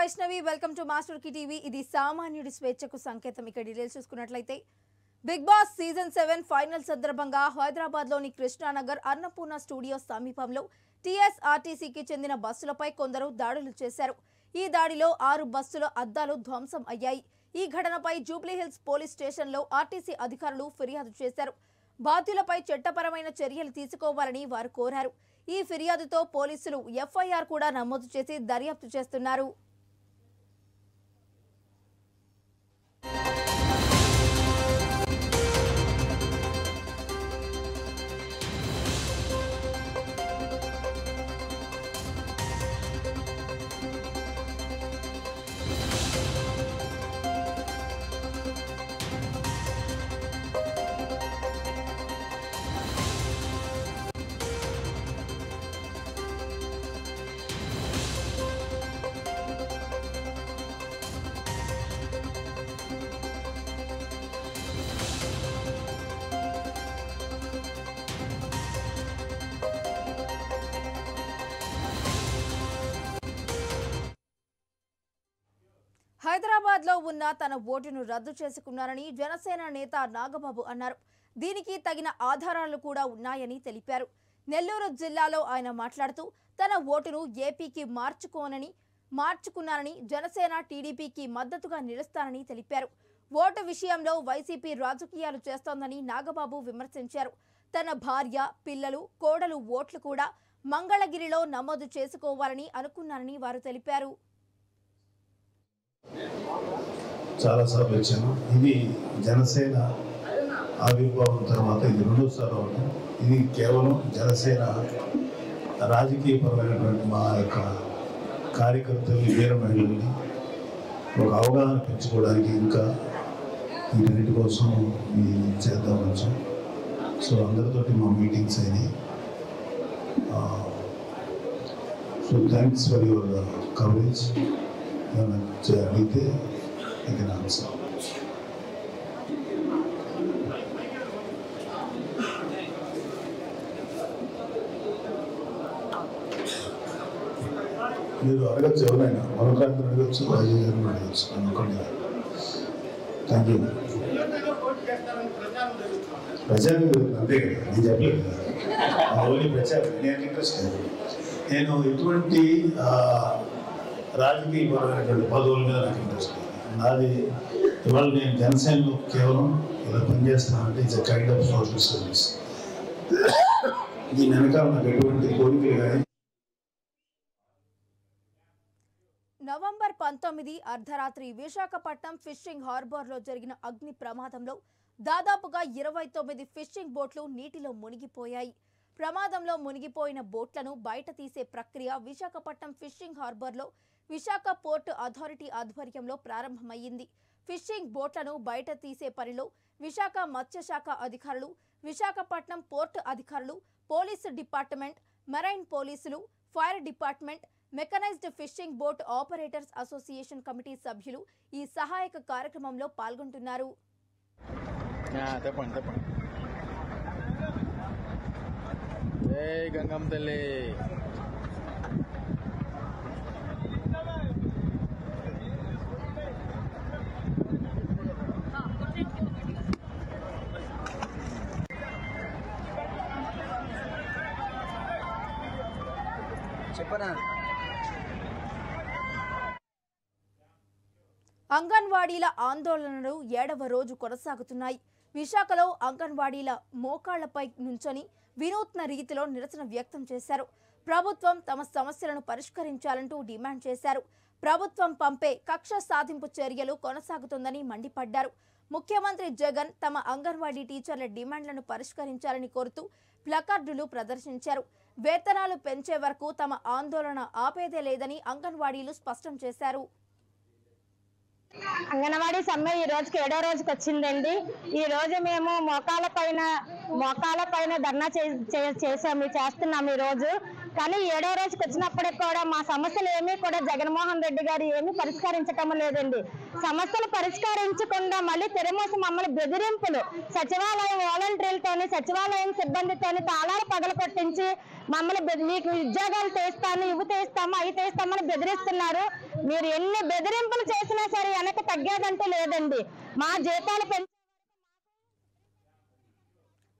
Vaishnavi welcome to master కి TV. ఇది సామాన్యుడి స్వేచ్ఛకు సంకేతం. ఇక్కడ డీటెయిల్స్ చూసుకున్నట్లయితే బిగ్ బాస్ సీజన్ 7 ఫైనల్ సందర్భంగా హైదరాబాద్ లోని కృష్ణానగర్ అన్నపూర్ణ స్టూడియో సమీపంలో టీఎస్ఆర్టీసీకి చెందిన బస్సులపై కొందరు దాడులు చేశారు. ఈ దాడిలో 6 బస్సుల అద్దాలు ధ్వంసం అయ్యాయి. ఈ ఘటనపై జూబ్లీహిల్స్ పోలీస్ స్టేషన్లో ఆర్టీసీ అధికారులు ఫిర్యాదు చేశారు. బాధ్యులపై చట్టపరమైన చర్యలు తీసుకోవాలని వారు కోరారు. ఈ ఫిర్యాదుతో పోలీసులు ఎఫ్ఐఆర్ కూడా నమోదు చేసి దర్యాప్తు చేస్తున్నారు. హైదరాబాద్ లో ఉన్న తన ఓటును రద్దు చేసుకున్నారని జనసేన నేత నాగబాబు అన్నారు. దీనికి తగిన ఆధారాలు కూడా ఉన్నాయని తెలిపారు. నెల్లూరు జిల్లాలో ఆయన మాట్లాడుతూ తన ఓటును ఏపీకి మార్చుకున్నారని, జనసేన టీడీపీకి మద్దతుగా నిలుస్తానని తెలిపారు. ఓటు విషయంలో వైసీపీ రాజకీయాలు చేస్తోందని నాగబాబు విమర్శించారు. తన భార్య, పిల్లలు, కోడలు ఓట్లు కూడా మంగళగిరిలో నమోదు చేసుకోవాలని అనుకున్నారని వారు తెలిపారు. చాలాసార్లు వచ్చాను. ఇది జనసేన ఆవిర్భావం తర్వాత ఇది రెండోసారి అవడం. ఇది కేవలం జనసేన రాజకీయపరమైనటువంటి మా యొక్క కార్యకర్తలు, వీర మహిళల్ని ఒక అవగాహన పెంచుకోవడానికి ఇంకా వీటన్నిటి కోసం చేద్దాం వచ్చాం. సో అందరితోటి మా మీటింగ్స్ అయినాయి. So thanks for your coverage. అడిగితే ఇది ఆన్సర్. మీరు అడగచ్చు, ఎవరైనా మరొకరిని అడగచ్చు, రాజీవ్ గారిని అడగచ్చు. అనుకోండి. Thank you. ప్రచారం అంతే కదా, నేను చెప్పలేదు కదా. ఓన్లీ ప్రచారం. నేను ఇంట్రెస్ట్ లేదు. నేను ఎటువంటి రాజకీయపరమైనటువంటి పదవుల మీద నాకు ఇంట్రెస్ట్ లేదు. నాది ఇవాళ నేను జనసేనలో కేవలం ఇలా పనిచేస్తున్నానంటే it's a kind of social service. దీని వెనకాల నాకు ఎటువంటి కోరికలు కానీ. నవంబర్ 19 అర్ధరాత్రి విశాఖపట్నం ఫిషింగ్ హార్బర్లో జరిగిన అగ్ని ప్రమాదంలో దాదాపుగా 29 ఫిషింగ్ బోట్లు నీటిలో మునిగిపోయాయి. ప్రమాదంలో మునిగిపోయిన బోట్లను బయట తీసే ప్రక్రియ విశాఖపట్నం ఫిషింగ్ హార్బర్లో విశాఖ పోర్టు అథారిటీ ఆధ్వర్యంలో ప్రారంభమైంది. ఫిషింగ్ బోట్లను బయట తీసే పనిలో విశాఖ మత్స్యశాఖ అధికారులు, విశాఖపట్నం పోర్టు అధికారులు, పోలీసు డిపార్ట్మెంట్, మెరైన్ పోలీసులు, fire department, mechanised fishing boat operators association committee సభ్యులు ఈ సహాయక కార్యక్రమంలో పాల్గొంటున్నారు. అంగన్వాడీల ఆందోళనలు 7వ రోజు కొనసాగుతున్నాయి. విశాఖలో అంగన్వాడీల మోకాళ్లపై నుంచొని వినూత్న రీతిలో నిరసన వ్యక్తం చేశారు. ప్రభుత్వం తమ సమస్యలను పరిష్కరించాలంటూ డిమాండ్ చేశారు. ప్రభుత్వం పంపే కక్ష సాధింపు చర్యలు కొనసాగుతుందని మండిపడ్డారు. ముఖ్యమంత్రి జగన్ తమ అంగన్వాడీ టీచర్ల డిమాండ్లను పరిష్కరించాలని కోరుతూ ప్లకార్డులు ప్రదర్శించారు. వేతనాలు పెంచే వరకు తమ ఆందోళన ఆపేదే లేదని అంగన్వాడీలు స్పష్టం చేశారు. అంగన్వాడీ సమ్మె ఈ రోజుకి 7వ రోజుకి వచ్చిందండి. ఈ రోజు మేము మోకాళ్ళ పైన ధర్నా చేస్తున్నాము. ఈ రోజు కానీ 7వ రోజుకి వచ్చినప్పటికి కూడా మా సమస్యలు ఏమీ కూడా జగన్మోహన్ రెడ్డి గారు ఏమీ పరిష్కరించటం లేదండి. సమస్యలు పరిష్కరించకుండా మళ్ళీ తెరమోసి మమ్మల్ని బెదిరింపులు, సచివాలయం వాలంటీర్లతోని, సచివాలయం సిబ్బందితోని తాళాలు పగలకొట్టించి మమ్మల్ని మీకు ఉద్యోగాలు తెస్తాను, ఇవి తెస్తాము, అవి తెస్తామని బెదిరిస్తున్నారు. మీరు ఎన్ని బెదిరింపులు చేసినా సరే వెనక తగ్గేదంటూ లేదండి. మా జీతాలు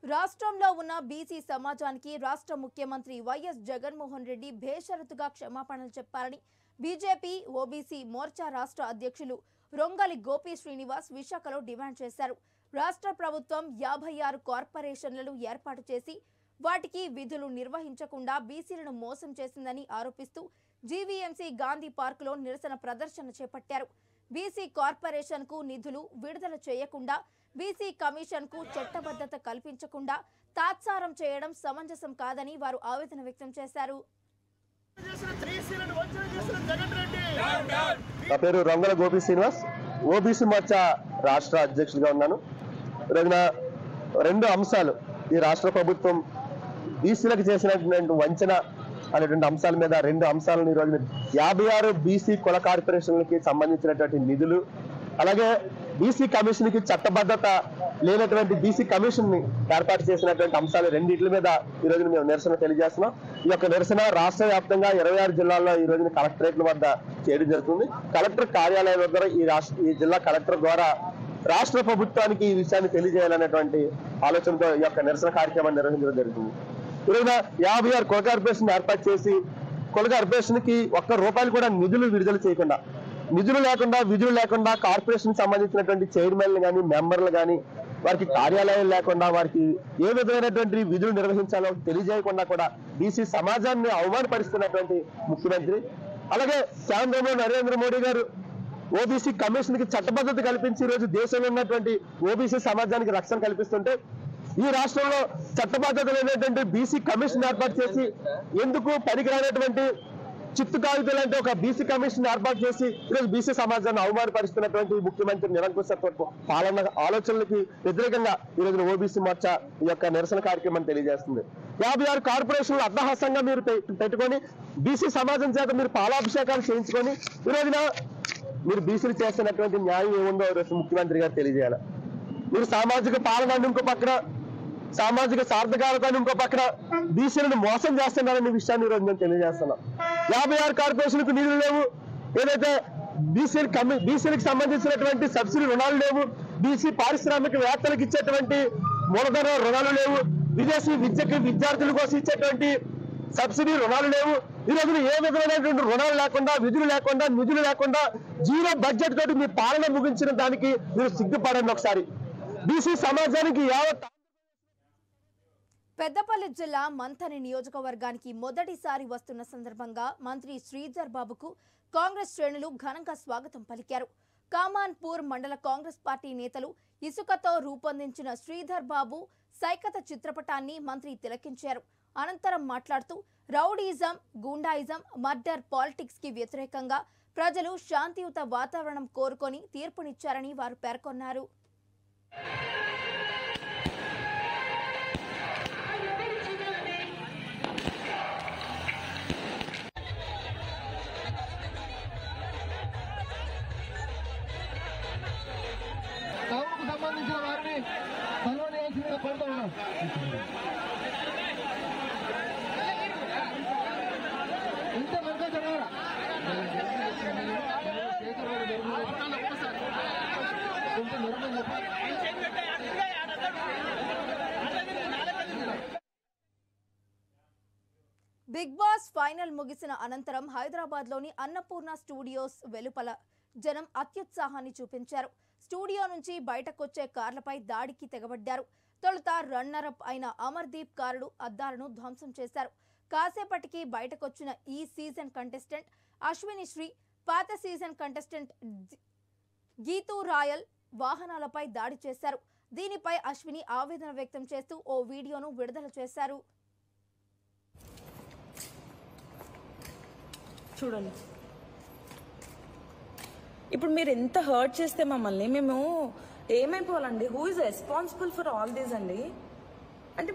రాష్ట్రంలో ఉన్న బీసీ సమాజానికి రాష్ట్ర ముఖ్యమంత్రి వైఎస్ జగన్మోహన్ రెడ్డి బేషరతుగా క్షమాపణలు చెప్పాలని బీజేపీ ఓబీసీ మోర్చా రాష్ట్ర అధ్యక్షులు రొంగలి గోపి శ్రీనివాస్ విశాఖలో డిమాండ్ చేశారు. రాష్ట్ర ప్రభుత్వం 56 కార్పొరేషన్లను ఏర్పాటు చేసి వాటికి విధులు నిర్వహించకుండా బీసీలను మోసం చేసిందని ఆరోపిస్తూ జీవీఎంసీ గాంధీ పార్కులో నిరసన ప్రదర్శన చేపట్టారు. బీసీ కార్పొరేషన్కు నిధులు విడుదల చేయకుండా, బీసీ కమిషన్కు చట్టబద్ధత కల్పించకుండా తాత్సారం చేయడం సమంజసం కాదని వారు ఆవేదన వ్యక్తం చేశారు. నా పేరు రొంగల గోపి శ్రీనివాస్, ఓబీసీ మోర్చా రాష్ట్ర అధ్యక్షుడిగా ఉన్నాను. రోజున 2 అంశాలు ఈ రాష్ట్ర ప్రభుత్వం బీసీలకు చేసినటువంటి వంచన అనేటువంటి అంశాల మీద 2 అంశాలను ఈ రోజున 56 బీసీ కుల కార్పొరేషన్లకి సంబంధించినటువంటి నిధులు, అలాగే బీసీ కమిషన్ కి చట్టబద్ధత లేనటువంటి బీసీ కమిషన్ ని ఏర్పాటు చేసినటువంటి అంశాలు రెండింటి మీద ఈ రోజున మేము నిరసన తెలియజేస్తున్నాం. ఈ యొక్క నిరసన రాష్ట్ర వ్యాప్తంగా 26 జిల్లాల్లో ఈ రోజున కలెక్టరేట్ల వద్ద చేయడం జరుగుతుంది. కలెక్టర్ కార్యాలయం వద్ద ఈ జిల్లా కలెక్టర్ ద్వారా రాష్ట్ర ప్రభుత్వానికి ఈ విషయాన్ని తెలియజేయాలనేటువంటి ఆలోచనతో ఈ యొక్క నిరసన కార్యక్రమాన్ని నిర్వహించడం జరుగుతుంది. ఈరోజు 56 కుల కార్పొరేషన్ ఏర్పాటు చేసి కుల కార్పొరేషన్ కి ₹1 కూడా నిధులు విడుదల చేయకుండా, నిధులు లేకుండా, విధులు లేకుండా కార్పొరేషన్ సంబంధించినటువంటి చైర్మన్లు కానీ, మెంబర్లు కానీ వారికి కార్యాలయాలు లేకుండా, వారికి ఏ విధమైనటువంటి విధులు నిర్వహించాలో తెలియజేయకుండా కూడా బీసీ సమాజాన్ని అవమానపరుస్తున్నటువంటి ముఖ్యమంత్రి, అలాగే కేంద్రంలో నరేంద్ర మోడీ గారు ఓబీసీ కమిషన్ కి చట్టబద్ధత కల్పించి ఈ రోజు దేశంలో ఉన్నటువంటి ఓబీసీ సమాజానికి రక్షణ కల్పిస్తుంటే, ఈ రాష్ట్రంలో చట్టబద్ధత లేనటువంటి బీసీ కమిషన్ ఏర్పాటు చేసి ఎందుకు పనికిరానటువంటి చిత్తు కాగితాలు అంటే ఒక బీసీ కమిషన్ ఏర్పాటు చేసి ఈరోజు బీసీ సమాజాన్ని అవమానపరుస్తున్నటువంటి ముఖ్యమంత్రి నిరంకుశత్వ పాలన ఆలోచనలకి వ్యతిరేకంగా ఈ రోజున ఓబీసీ మోర్చా ఈ యొక్క నిరసన కార్యక్రమాన్ని తెలియజేస్తుంది. 56 కార్పొరేషన్లు అట్టహాసంగా మీరు పెట్టుకొని బీసీ సమాజం చేత మీరు పాలాభిషేకాలు చేయించుకొని ఈ రోజున మీరు బీసీలు చేస్తున్నటువంటి న్యాయం ఏముందో ఈరోజు ముఖ్యమంత్రి గారు తెలియజేయాలి. మీరు సామాజిక పాలనని ఇంకో పక్కన, సామాజిక సార్థకాలతని ఇంకో పక్కన బీసీలను మోసం చేస్తున్నారనే విషయాన్ని ఈరోజు మేము తెలియజేస్తున్నాం. 56 కార్పొరేషన్కు నిధులు లేవు, ఏదైతే బీసీలకు సంబంధించినటువంటి సబ్సిడీ రుణాలు లేవు, బీసీ పారిశ్రామికవేత్తలకు ఇచ్చేటువంటి మూలధన రుణాలు లేవు, విదేశీ విద్యకి విద్యార్థుల కోసం ఇచ్చేటువంటి సబ్సిడీ రుణాలు లేవు. ఈ రోజున ఏ విధమైనటువంటి రుణాలు లేకుండా, విధులు లేకుండా, నిధులు లేకుండా జీరో బడ్జెట్ తోటి మీ పాలన ముగించిన దానికి మీరు సిగ్గుపడండి. ఒకసారి బీసీ సమాజానికి యావత్. పెద్దపల్లి జిల్లా మంథని నియోజకవర్గానికి మొదటిసారి వస్తున్న సందర్భంగా మంత్రి శ్రీధర్ బాబుకు కాంగ్రెస్ శ్రేణులు ఘనంగా స్వాగతం పలికారు. కామాన్పూర్ మండల కాంగ్రెస్ పార్టీ నేతలు ఇసుకతో రూపొందించిన శ్రీధర్ బాబు సైకత చిత్రపటాన్ని మంత్రి తిలకించారు. అనంతరం మాట్లాడుతూ రౌడీజం, గూండాయిజం, మర్డర్ పాలిటిక్స్ కి వ్యతిరేకంగా ప్రజలు శాంతియుత వాతావరణం కోరుకొని తీర్పునిచ్చారని వారు పేర్కొన్నారు. సంబంధించిన వారిని సన్మానించాల్సిందిగా కోరుతూ ఉన్నాం. ఇంత వరకు చదవరా బిగ్ బాస్ ఫైనల్ ముగిసిన అనంతరం హైదరాబాద్లోని అన్నపూర్ణ స్టూడియోస్ వెలుపల జనం అత్యుత్సాహాన్ని చూపించారు. స్టూడియో నుంచి బయటకొచ్చే కార్లపై దాడికి తెగబడ్డారు. తొలుత రన్నరప్ అయిన అమర్దీప్ కారుడు అద్దాలను ధ్వంసం చేశారు. కాసేపటికి బయటకొచ్చిన ఈ సీజన్ కంటెస్టెంట్ అశ్విని శ్రీ, పాత సీజన్ కంటెస్టెంట్ గీతూ రాయల్ వాహనాలపై దాడి చేశారు. దీనిపై అశ్విని ఆవేదన వ్యక్తం చేస్తూ ఓ వీడియోను విడుదల చేశారు. చూడండి, ఇప్పుడు మీరు ఎంత హర్ట్ చేస్తే మమ్మల్ని మేము ఏమైపోవాలండి? Who is responsible for all these అండి? అంటే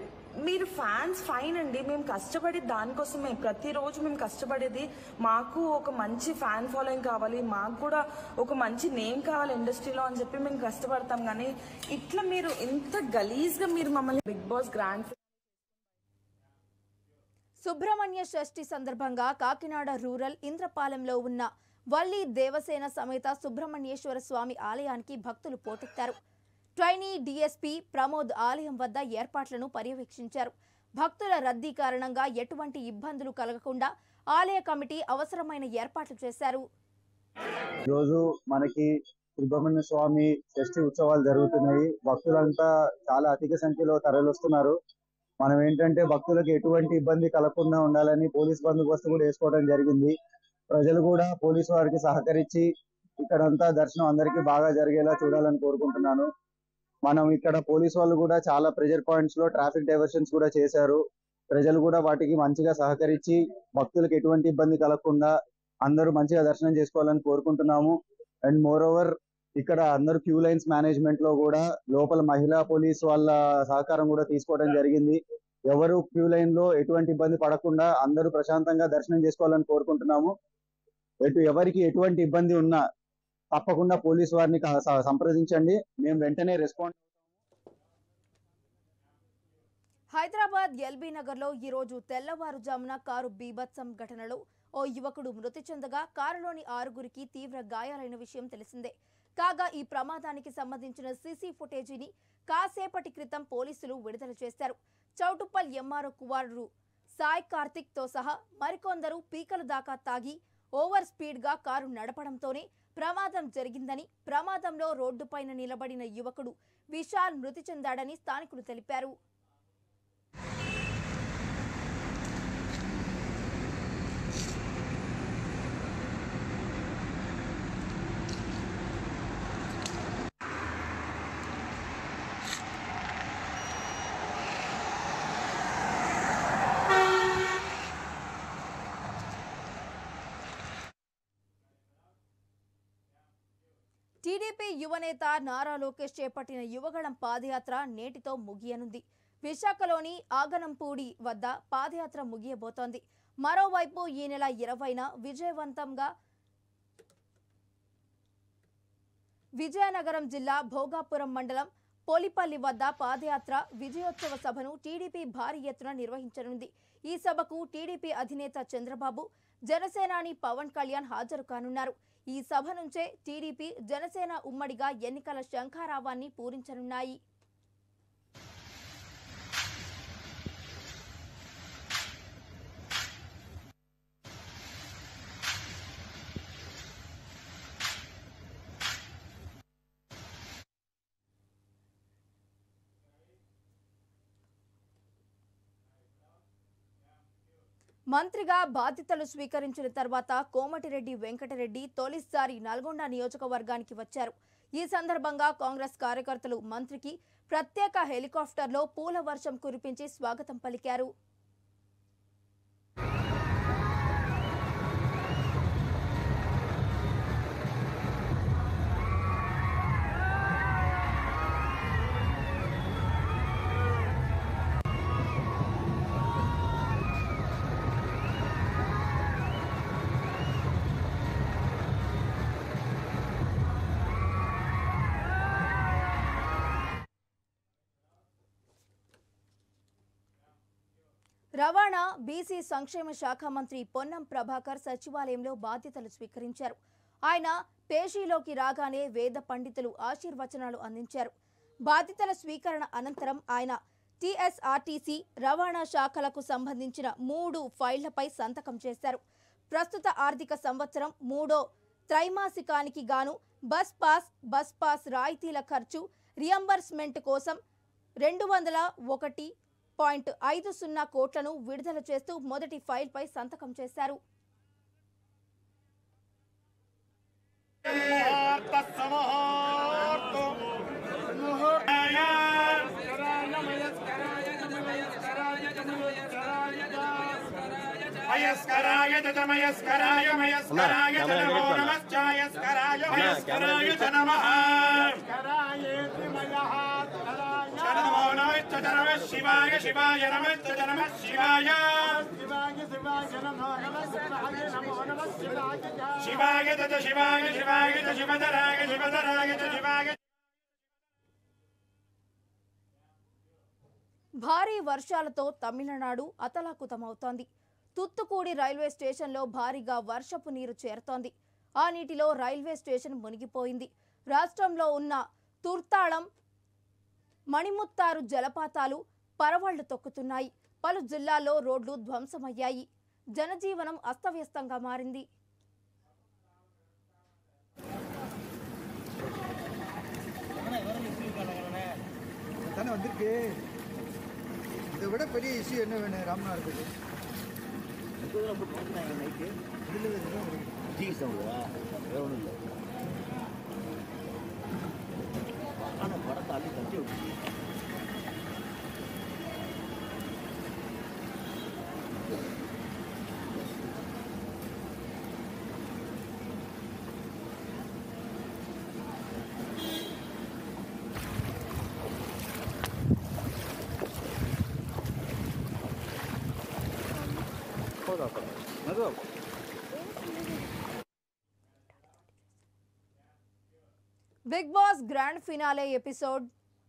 మీరు ఫ్యాన్స్ ఫైన్ అండి, మేము కష్టపడేది దానికోసమే. ప్రతిరోజు మేము కష్టపడేది మాకు ఒక మంచి ఫ్యాన్ ఫాలోయింగ్ కావాలి, మాకు కూడా ఒక మంచి నేమ్ కావాలి ఇండస్ట్రీలో అని చెప్పి మేము కష్టపడతాం. కానీ ఇట్లా మీరు ఇంత గలీజ్గా మీరు మమ్మల్ని బిగ్ బాస్ గ్రాండ్ సుబ్రహ్మణ్య షష్ఠి సందర్భంగా కాకినాడ రూరల్ ఇంద్రపాలెంలో ఉన్న వల్లి దేవసేన సమేత సుబ్రహ్మణ్యేశ్వర స్వామి ఆలయానికి భక్తులు పోటెత్తారు. ట్రైనీ డీఎస్పీ ప్రమోద్ ఆలయం వద్ద ఏర్పాట్లను పర్యవేక్షించారు. భక్తుల రద్దీ కారణంగా ఎటువంటి ఇబ్బందులు కలగకుండా ఆలయ కమిటీ అవసరమైన ఏర్పాట్లు చేశారు. ఈరోజు మనకి సుబ్రహ్మణ్య స్వామి షష్ఠి ఉత్సవాలు జరుగుతున్నాయి. భక్తులంతా చాలా అధిక సంఖ్యలో తరలిస్తున్నారు. మనం ఏంటంటే భక్తులకు ఎటువంటి ఇబ్బంది కలగకుండా ఉండాలని పోలీస్ బందోబస్తు కూడా వేసుకోవడం జరిగింది. ప్రజలు కూడా పోలీసు వారికి సహకరించి ఇక్కడంతా దర్శనం అందరికీ బాగా జరిగేలా చూడాలని కోరుకుంటున్నాను. మనం ఇక్కడ పోలీసు వాళ్ళు కూడా చాలా ప్రెజర్ పాయింట్స్ లో ట్రాఫిక్ డైవర్షన్స్ కూడా చేశారు. ప్రజలు కూడా వాటికి మంచిగా సహకరించి భక్తులకు ఎటువంటి ఇబ్బంది కలగకుండా అందరూ మంచిగా దర్శనం చేసుకోవాలని కోరుకుంటున్నాము. అండ్ మోర్ ఓవర్ ఇక్కడ అందరూ క్యూ లైన్స్ మేనేజ్మెంట్ లో కూడా లోపల మహిళా పోలీస్ వాళ్ళ సహకారం కూడా తీసుకోవడం జరిగింది. ఎవరు క్యూ లైన్ లో ఎటువంటి ఇబ్బంది పడకుండా అందరూ ప్రశాంతంగా దర్శనం చేసుకోవాలని కోరుకుంటున్నాము. ఎవరికి ఎటువంటి ఇబ్బంది ఉన్నా తప్పకుండా పోలీసు వారిని సంప్రదించండి, మేము వెంటనే రెస్పాండ్. హైదరాబాద్ ఎల్బీ నగర్లో ఈరోజు తెల్లవారుజామున కారు బీభత్సం ఘటనలో ఓ యువకుడు మృతి చెందగా కారులోని 6గురికి తీవ్ర గాయాలైన విషయం తెలిసిందే. కాగా ఈ ప్రమాదానికి సంబంధించిన సీసీ ఫుటేజీని కాసేపటి క్రితం పోలీసులు విడుదల చేశారు. చౌటుప్పల్ ఎంఆర్ఓ కుమారుడు సాయి కార్తిక్ తో సహా మరికొందరు పీకల దాకా తాగి ఓవర్ స్పీడ్ గా కారు నడపడంతోనే ప్రమాదం జరిగిందని, ప్రమాదంలో రోడ్డుపైన నిలబడిన యువకుడు విశాల్ మృతి చెందాడని స్థానికులు తెలిపారు. టీడీపీ యువనేత నారా లోకేష్ చేపట్టిన యువగళం పాదయాత్ర నేటితో ముగియనుంది. విశాఖలోని ఆగనంపూడి వద్ద పాదయాత్ర ముగియబోతోంది. మరోవైపు ఈ నెల 20న విజయవంతంగా విజయనగరం జిల్లా భోగాపురం మండలం పోలిపల్లి వద్ద పాదయాత్ర విజయోత్సవ సభను టీడీపీ భారీ ఎత్తున నిర్వహించనుంది. ఈ సభకు టీడీపీ అధినేత చంద్రబాబు, జనసేనాని పవన్ కళ్యాణ్ హాజరు కానున్నారు. ఈ సభ నుంచే టీడీపీ, జనసేన ఉమ్మడిగా ఎన్నికల శంఖారావాన్ని పూరించనున్నాయి. మంత్రిగా బాధ్యతలు స్వీకరించిన తర్వాత కోమటిరెడ్డి వెంకటరెడ్డి తొలిసారి నల్గొండ నియోజకవర్గానికి వచ్చారు. ఈ సందర్భంగా కాంగ్రెస్ కార్యకర్తలు మంత్రికి ప్రత్యేక హెలికాప్టర్లో పూల వర్షం కురిపించి స్వాగతం పలికారు. రవాణా, బీసీ సంక్షేమ శాఖ మంత్రి పొన్నం ప్రభాకర్ సచివాలయంలో బాధ్యతలు స్వీకరించారు. ఆయన పేషీలోకి రాగానే వేద పండితులు ఆశీర్వచనాలు అందించారు. బాధ్యతల స్వీకరణ అనంతరం ఆయన టీఎస్ఆర్టీసీ, రవాణా శాఖలకు సంబంధించిన 3 ఫైళ్లపై సంతకం చేశారు. ప్రస్తుత ఆర్థిక సంవత్సరం 3వ త్రైమాసికానికి గాను బస్ పాస్ రాయితీల ఖర్చు రియంబర్స్మెంట్ కోసం 201.50 కోట్లను విడుదల చేస్తూ మొదటి ఫైల్పై సంతకం చేశారు. మయస్కరాయ మయస్కరాయ మయస్కరాయ నమో నమశ్చాయస్కరాయ మయస్కరాయ నమః నమో నమః నమస్తే నమః శివాయ శివాయ నమస్తే నమః శివాయ శివాయ తత శివాయ శివాయ తత శివధరాయ శివధరాయ తత శివాయ. భారీ వర్షాలతో తమిళనాడు అతలాకుతమవుతోంది. తుత్తుకూడి రైల్వే స్టేషన్లో భారీగా వర్షపు నీరు చేరుతోంది. ఆ నీటిలో రైల్వే స్టేషన్ మునిగిపోయింది. రాష్ట్రంలో ఉన్న తుర్తాళం, మణిముత్తారు జలపాతాలు పరవళ్లు తొక్కుతున్నాయి. పలు జిల్లాల్లో రోడ్లు ధ్వంసమయ్యాయి. జనజీవనం అస్తవ్యస్తంగా మారింది. இதை விட பெரிய இஷ்யூ என்ன வேணும் ராமநாதத்துக்கு? బిగ్ బాస్ గ్రాండ్ ఫినాలే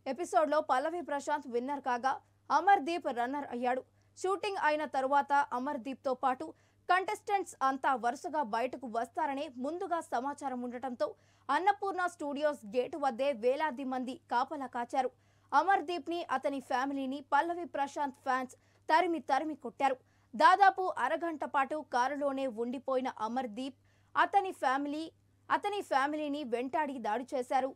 ఎపిసోడ్లో పల్లవి ప్రశాంత్ విన్నర్ కాగా అమర్దీప్ రన్నర్ అయ్యాడు. షూటింగ్ అయిన తరువాత అమర్దీప్తో పాటు కంటెస్టెంట్స్ అంతా వరుసగా బయటకు వస్తారనే ముందుగా సమాచారం ఉండటంతో అన్నపూర్ణ స్టూడియోస్ గేటు వద్దే వేలాది మంది కాపలా కాచారు. అమర్దీప్ని, అతని ఫ్యామిలీని పల్లవి ప్రశాంత్ ఫ్యాన్స్ తరిమి కొట్టారు. దాదాపు అరగంట పాటు కారులోనే ఉండిపోయిన అమర్దీప్ అతని ఫ్యామిలీని వెంటాడి దాడి చేశారు.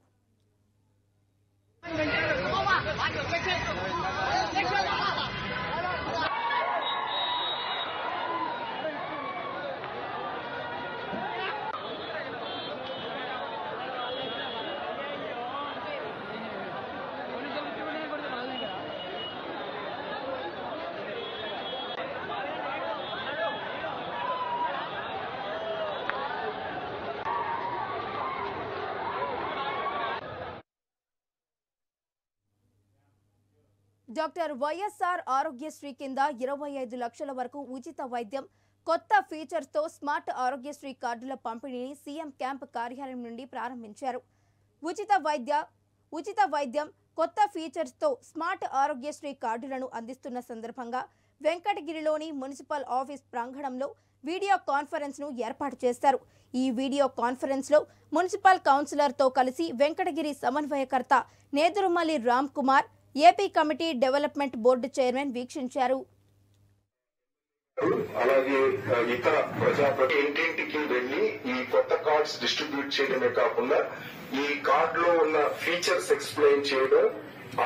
డాక్టర్ వైఎస్ఆర్ ఆరోగ్యశ్రీ కింద 25 లక్షల వరకు ఉచిత వైద్యం, కొత్త ఫీచర్స్తో స్మార్ట్ ఆరోగ్యశ్రీ కార్డుల పంపిణీని సీఎం క్యాంప్ కార్యాలయం నుండి ప్రారంభించారు. ఉచిత వైద్యం, కొత్త ఫీచర్స్తో స్మార్ట్ ఆరోగ్యశ్రీ కార్డులను అందిస్తున్న సందర్భంగా వెంకటగిరిలోని మున్సిపల్ ఆఫీస్ ప్రాంగణంలో వీడియో కాన్ఫరెన్స్ను ఏర్పాటు చేశారు. ఈ వీడియో కాన్ఫరెన్స్లో మున్సిపల్ కౌన్సిలర్తో కలిసి వెంకటగిరి సమన్వయకర్త Nedurumalli Ram Kumar, AP committee development board chairman వీక్షించారు. అలాగే ఇతర ప్రజాప్రతి ఇంటింటికి వెళ్లి ఈ కొత్త కార్డ్స్ డిస్ట్రిబ్యూట్ చేయడమే కాకుండా ఈ కార్డ్ లో ఉన్న ఫీచర్స్ ఎక్స్ప్లెయిన్ చేయడం,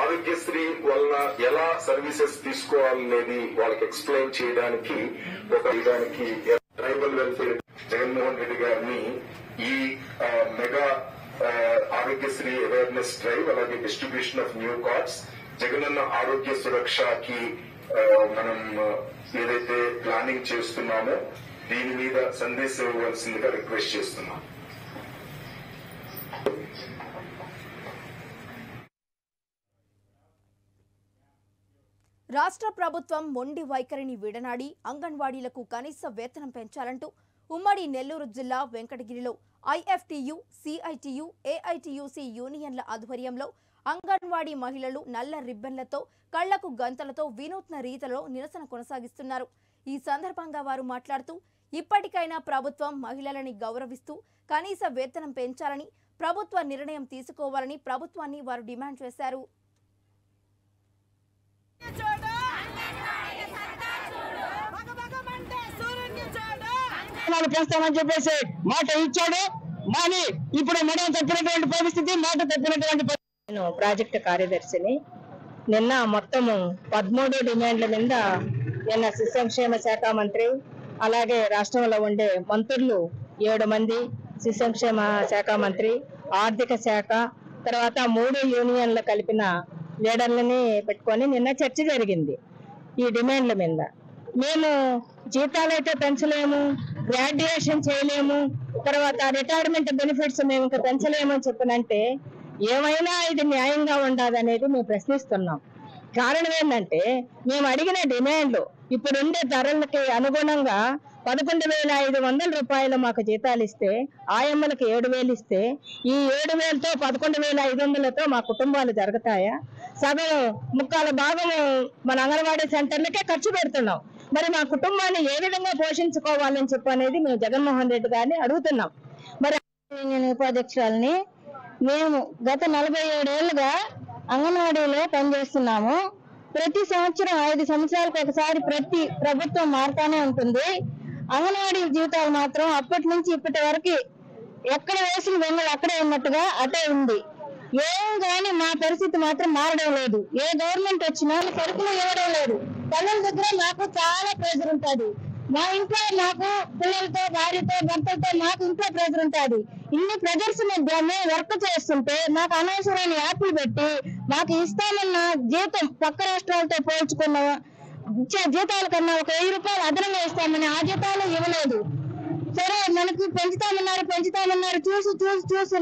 ఆరోగ్యశ్రీ వలన ఎలా సర్వీసెస్ తీసుకోవాలనేది వాళ్ళకి ఎక్స్ప్లెయిన్ చేయడానికి ట్రైబల్ వెల్ఫేర్ జగన్మోహన్ రెడ్డి గారిని ఈ మెగా ఆరోగ్యశ్రీ అవేర్నెస్ డ్రైవ్, అలాగే distribution of new cards, Jagananna ఆరోగ్య సురక్షకి మనం ఏదైతే ప్లానింగ్ చేస్తున్నామో దీని మీద సందేశం ఇవ్వాల్సిందిగా రిక్వెస్ట్ చేస్తున్నాం. రాష్ట్ర ప్రభుత్వం మొండి వైఖరిని విడనాడి అంగన్వాడీలకు కనీస వేతనం పెంచాలంటూ ఉమ్మడి నెల్లూరు జిల్లా వెంకటగిరిలో ఐఎఫ్టియు, సిఐటియు, ఏఐటియుసి యూనియన్ల ఆధ్వర్యంలో అంగన్వాడీ మహిళలు నల్ల రిబ్బన్లతో, కళ్లకు గంతలతో వినూత్న రీతిలో నిరసన కొనసాగిస్తున్నారు. ఈ సందర్భంగా వారు మాట్లాడుతూ ఇప్పటికైనా ప్రభుత్వం మహిళలని గౌరవిస్తూ కనీస వేతనం పెంచాలని, ప్రభుత్వ నిర్ణయం తీసుకోవాలని ప్రభుత్వాన్ని వారు డిమాండ్ చేశారు. చేస్తామని చెప్పేసి మాట ఇచ్చాడు. కానీ ఇప్పుడు మనం తప్పినటువంటి పరిస్థితి, మాట తప్పినటువంటి. నేను ప్రాజెక్టు కార్యదర్శిని. నిన్న మొత్తము 13 డిమాండ్ల మీద నిన్న శిశు సంక్షేమ శాఖ మంత్రి, అలాగే రాష్ట్రంలో ఉండే మంత్రులు 7 మంది, శిశు సంక్షేమ శాఖ మంత్రి, ఆర్థిక శాఖ, తర్వాత 3 యూనియన్లు కలిపిన లీడర్లని పెట్టుకొని నిన్న చర్చ జరిగింది ఈ డిమాండ్ల మీద. మేము జీతాలు అయితే పెంచలేము, గ్రాడ్యుయేషన్ చేయలేము, తర్వాత రిటైర్మెంట్ బెనిఫిట్స్ మేము ఇంకా పెంచలేము అని చెప్పనంటే ఏమైనా ఇది న్యాయంగా ఉండదు అనేది మేము ప్రశ్నిస్తున్నాం. కారణం ఏంటంటే మేము అడిగిన డిమాండ్లు ఇప్పుడుండే ధరలకి అనుగుణంగా 11,500 రూపాయలు మాకు జీతాలు ఇస్తే ఆయమ్మలకు 7,000 ఇస్తే ఈ 7,000తో 11,500తో మా కుటుంబాలు జరుగుతాయా? సగం ముక్కాల భాగం మన అంగన్వాడీ సెంటర్లకే ఖర్చు పెడుతున్నాం. మరి మా కుటుంబాన్ని ఏ విధంగా పోషించుకోవాలని చెప్పి అనేది మేము జగన్మోహన్ రెడ్డి గారిని అడుగుతున్నాం. మరి ఉపాధ్యక్షురాలని మేము గత 47 ఏళ్లుగా అంగన్వాడీలో పనిచేస్తున్నాము. ప్రతి సంవత్సరం 5 సంవత్సరాలకు ఒకసారి ప్రతి ప్రభుత్వం మారుతానే ఉంటుంది. అంగన్వాడీ జీవితాలు మాత్రం అప్పటి నుంచి ఇప్పటి వరకు ఎక్కడ వేసిన బొమ్మలు అక్కడే ఉన్నట్టుగా అటే ఉంది. ఏం కానీ మా పరిస్థితి మాత్రం మారడం లేదు. ఏ గవర్నమెంట్ వచ్చినా సరుకులు ఇవ్వడం లేదు. పిల్లల దగ్గర మాకు చాలా ప్రెజర్ ఉంటుంది. మా ఇంట్లో మాకు పిల్లలతో భార్యతో భర్తలతో మాకు ఇంట్లో ప్రెజర్ ఉంటుంది. ఇన్ని ప్రెజర్స్ మధ్య మేము వర్క్ చేస్తుంటే మాకు అనవసరమైన యాప్లు పెట్టి మాకు ఇస్తామన్న జీతం పక్క రాష్ట్రాలతో పోల్చుకున్న జీతాల కన్నా ఒక 1000 రూపాయలు అదనంగా ఇస్తామని ఆ జీతాలు ఇవ్వలేదు. సరే మనకి పెంచుతామన్నారు చూసి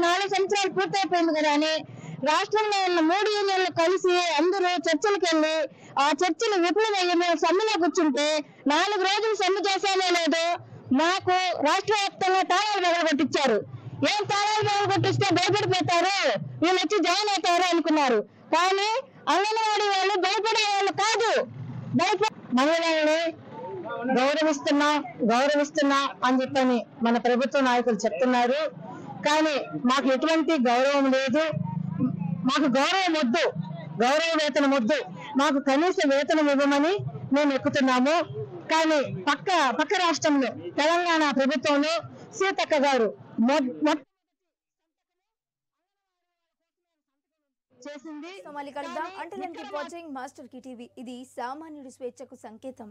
4 సంవత్సరాలు పూర్తయిపోయింది కదా అని రాష్ట్రంలో ఉన్న 3 యూనియన్లు కలిసి అందరూ చర్చలకు వెళ్ళి ఆ చర్చలు విఫలమయ్యి మేము సమ్మెలో కూర్చుంటే 4 రోజులు సమ్మె చేసామో లేదో మాకు రాష్ట్ర వ్యాప్తంగా తాళాలు పగలగొట్టించారు. ఏం తాళాలు పగలగొట్టిస్తే భయపడిపోతారు, వీళ్ళు వచ్చి జాయిన్ అవుతారు అనుకున్నారు. కానీ అంగన్వాడీ వాళ్ళు భయపడే వాళ్ళు కాదు. మహిళల్ని గౌరవిస్తున్నా అని చెప్పని మన ప్రభుత్వ నాయకులు చెప్తున్నారు. కానీ మాకు ఎటువంటి గౌరవం లేదు. మాకు గౌరవం వద్దు, గౌరవ వేతనం వద్దు, మాకు కనీస వేతనం ఇవ్వమని మేము ఎక్కుతున్నాము. కానీ పక్క రాష్ట్రంలో తెలంగాణ ప్రభుత్వంలో సీతక్క గారు చేసింది. మళ్ళీ కలుద్దాం. Until and keep watching master కి టీవీ. ఇది సామాన్యుడి స్వేచ్ఛకు సంకేతం.